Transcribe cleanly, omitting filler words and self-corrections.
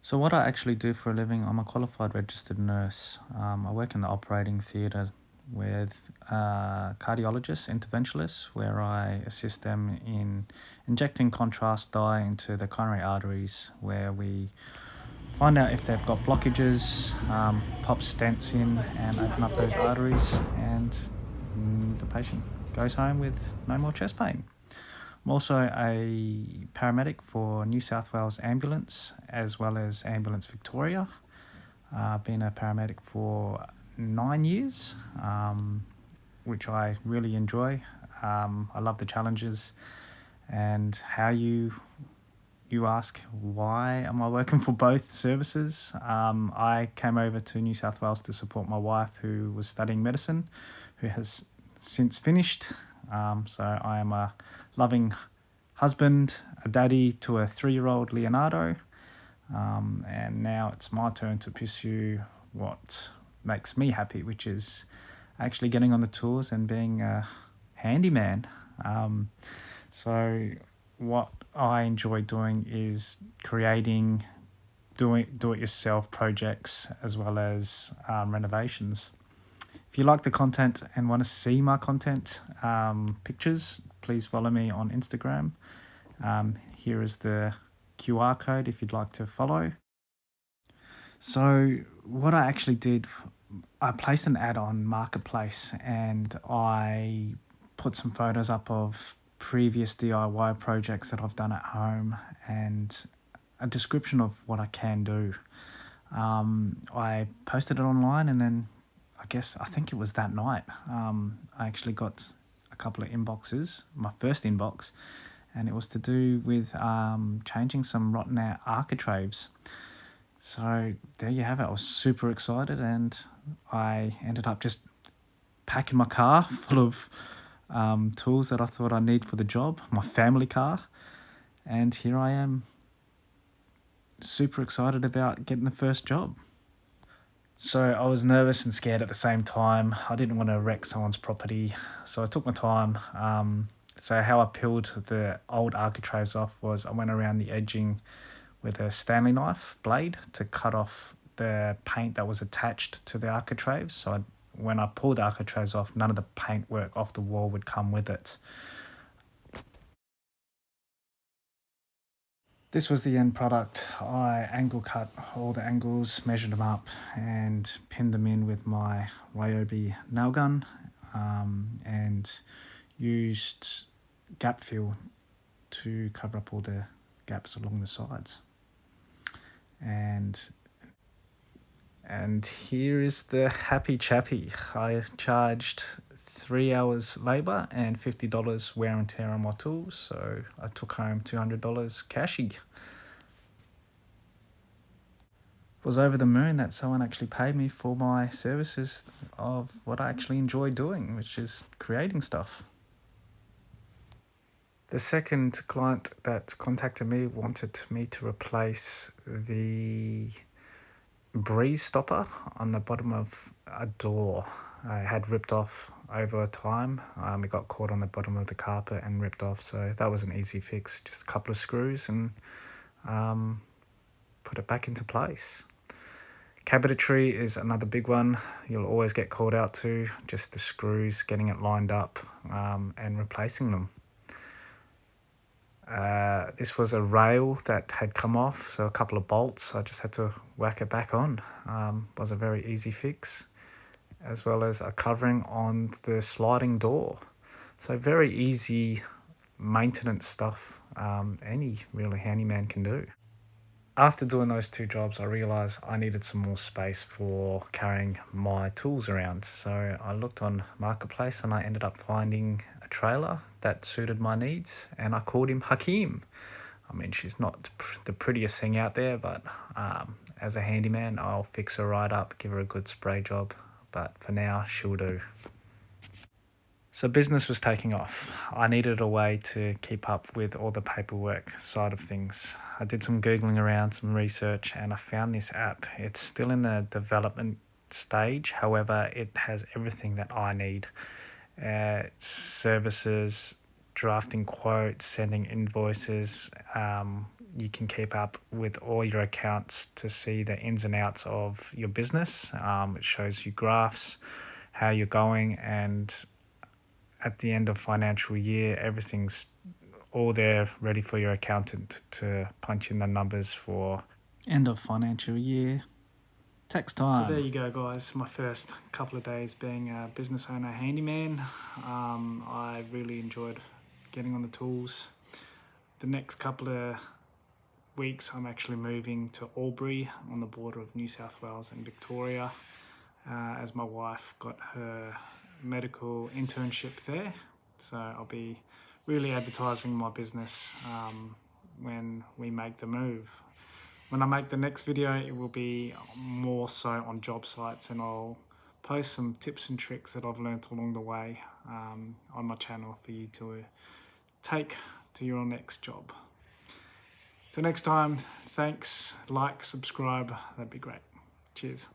So what I actually do for a living, I'm a qualified registered nurse. I work in the operating theatre with cardiologists, interventionalists, where I assist them in injecting contrast dye into the coronary arteries, where we find out if they've got blockages, pop stents in and open up those arteries, and the patient goes home with no more chest pain. I'm also a paramedic for New South Wales Ambulance as well as Ambulance Victoria. I've been a paramedic for 9 years, which I really enjoy. I love the challenges and how you ask why am I working for both services. I came over to New South Wales to support my wife who was studying medicine, who has since finished. So I am a loving husband, a daddy to a 3-year-old Leonardo, and now it's my turn to pursue what makes me happy, which is actually getting on the tours and being a handyman. So what I enjoy doing is creating do-it-yourself projects as well as renovations. If you like the content and want to see my content, pictures, please follow me on Instagram. Here is the QR code if you'd like to follow. So what I actually did, I placed an ad on Marketplace and I put some photos up of previous DIY projects that I've done at home and a description of what I can do. I posted it online and then I think it was that night. I actually got a couple of inboxes, my first inbox, and it was to do with changing some rotten out architraves. So there you have it. I was super excited and I ended up just packing my car full of tools that I thought I need for the job, my family car, and here I am super excited about getting the first job. So I was nervous and scared at the same time. I didn't want to wreck someone's property, so I took my time. So how I peeled the old architraves off was I went around the edging with a Stanley knife blade to cut off the paint that was attached to the architraves. So when I pulled the architraves off, none of the paintwork off the wall would come with it. This was the end product. I angle cut all the angles, measured them up and pinned them in with my Ryobi nail gun, and used gap fill to cover up all the gaps along the sides. And here is the happy chappy. I charged 3 hours labour and $50 wear and tear on my tools, so I took home $200 cashy. Was over the moon that someone actually paid me for my services of what I actually enjoy doing, which is creating stuff. The second client that contacted me wanted me to replace the breeze stopper on the bottom of a door. I had ripped off over time. It got caught on the bottom of the carpet and ripped off, so that was an easy fix. Just a couple of screws and put it back into place. Cabinetry is another big one you'll always get called out to, just the screws, getting it lined up and replacing them. This was a rail that had come off, so a couple of bolts, I just had to whack it back on. Was a very easy fix, as well as a covering on the sliding door. So very easy maintenance stuff any really handyman can do. After doing those two jobs, I realised I needed some more space for carrying my tools around. So I looked on Marketplace and I ended up finding a trailer that suited my needs, and I called him Hakeem. I mean, she's not the prettiest thing out there, but as a handyman, I'll fix her right up, give her a good spray job. But for now, she'll do. So business was taking off. I needed a way to keep up with all the paperwork side of things. I did some Googling around, some research, and I found this app. It's still in the development stage. However, it has everything that I need. Services, drafting quotes, sending invoices, you can keep up with all your accounts to see the ins and outs of your business. It shows you graphs, how you're going, and at the end of financial year, everything's all there ready for your accountant to punch in the numbers for end of financial year tax time. So there you go, guys. My first couple of days being a business owner handyman. I really enjoyed getting on the tools. The next couple of weeks I'm actually moving to Albury on the border of New South Wales and Victoria, as my wife got her medical internship there. So I'll be really advertising my business when we make the move. When I make the next video, it will be more so on job sites, and I'll post some tips and tricks that I've learnt along the way on my channel for you to take to your next job. Till next time, thanks, like, subscribe, that'd be great. Cheers.